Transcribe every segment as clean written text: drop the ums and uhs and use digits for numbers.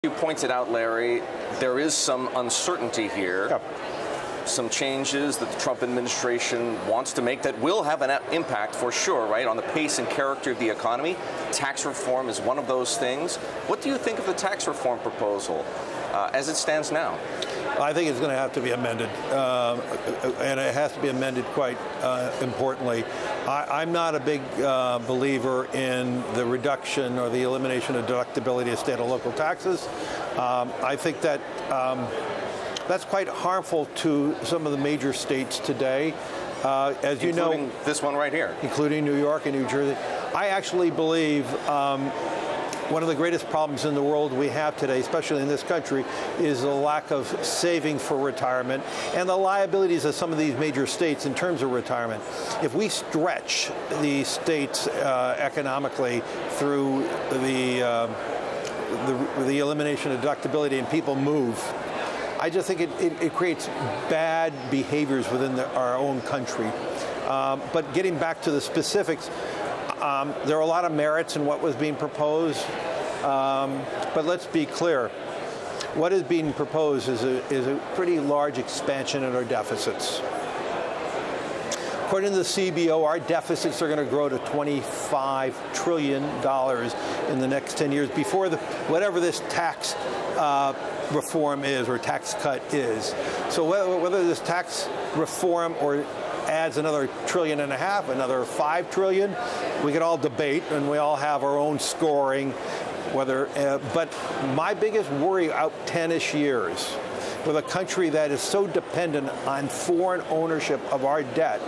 You pointed out, Larry, there is some uncertainty here. Yep. Some changes that the Trump administration wants to make that will have an impact for sure, right, on the pace and character of the economy. Tax reform is one of those things. What do you think of the tax reform proposal as it stands now? I think it's going to have to be amended, and it has to be amended quite importantly. I'm not a big believer in the reduction or the elimination of deductibility of state and local taxes. I think that that's quite harmful to some of the major states today. As you know, including this one right here. Including New York and New Jersey. I actually believe one of the greatest problems in the world we have today, especially in this country, is the lack of saving for retirement and the liabilities of some of these major states in terms of retirement. If we stretch the states economically through the elimination of deductibility and people move, I just think it creates bad behaviors within our own country. But getting back to the specifics, there are a lot of merits in what was being proposed, but let's be clear. What is being proposed is a pretty large expansion in our deficits. According to the CBO, our deficits are going to grow to $25 trillion in the next 10 years before whatever this tax reform is or tax cut is. So whether this tax reform or adds another $1.5 trillion, another $5 trillion, we can all debate, and we all have our own scoring. But my biggest worry out 10-ish years with a country that is so dependent on foreign ownership of our debt.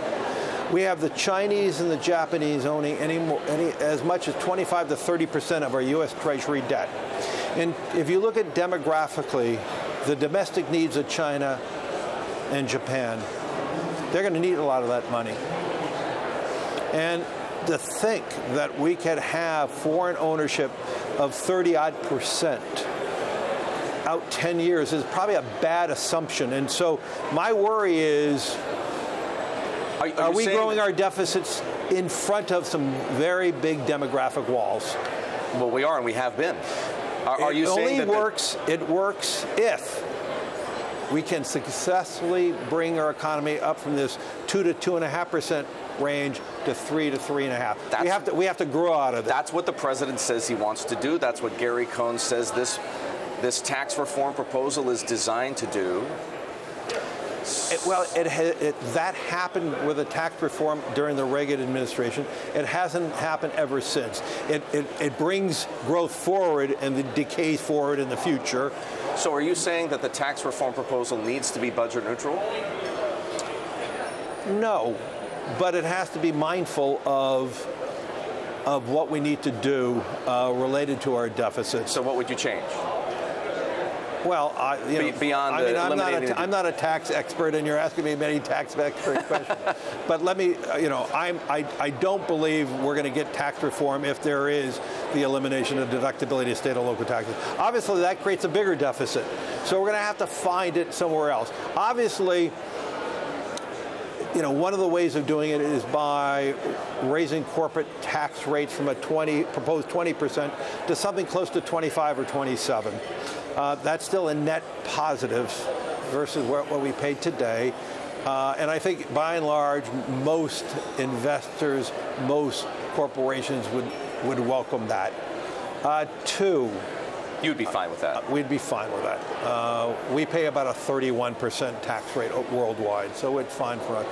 We have the Chinese and the Japanese owning as much as 25 to 30% of our U.S. Treasury debt. And if you look at demographically, the domestic needs of China and Japan, they're going to need a lot of that money. And to think that we could have foreign ownership of 30-odd% out 10 years is probably a bad assumption. And so my worry is, are we growing our deficits in front of some very big demographic walls? Well, we are, and we have been. Are you saying that it works if we can successfully bring our economy up from this 2 to 2.5% range to 3 to 3.5%. We have to grow out of that. That's what the president says he wants to do. That's what Gary Cohn says this tax reform proposal is designed to do. That happened with the tax reform during the Reagan administration. It hasn't happened ever since. It brings growth forward and it decays forward in the future. So are you saying that the tax reform proposal needs to be budget neutral? No, but it has to be mindful of what we need to do related to our deficits. So what would you change? Well, I'm not a tax expert, and you're asking me many tax expert questions. But let me, I don't believe we're going to get tax reform if there is the elimination of deductibility of state and local taxes. Obviously, that creates a bigger deficit. So we're going to have to find it somewhere else. Obviously, one of the ways of doing it is by raising corporate tax rates from a proposed 20% to something close to 25 or 27. That's still a net positive versus what we pay today. And I think, by and large, most investors, most corporations would welcome that. Two. You'd be fine with that? We'd be fine with that. We pay about a 31% tax rate worldwide, so it's fine for us.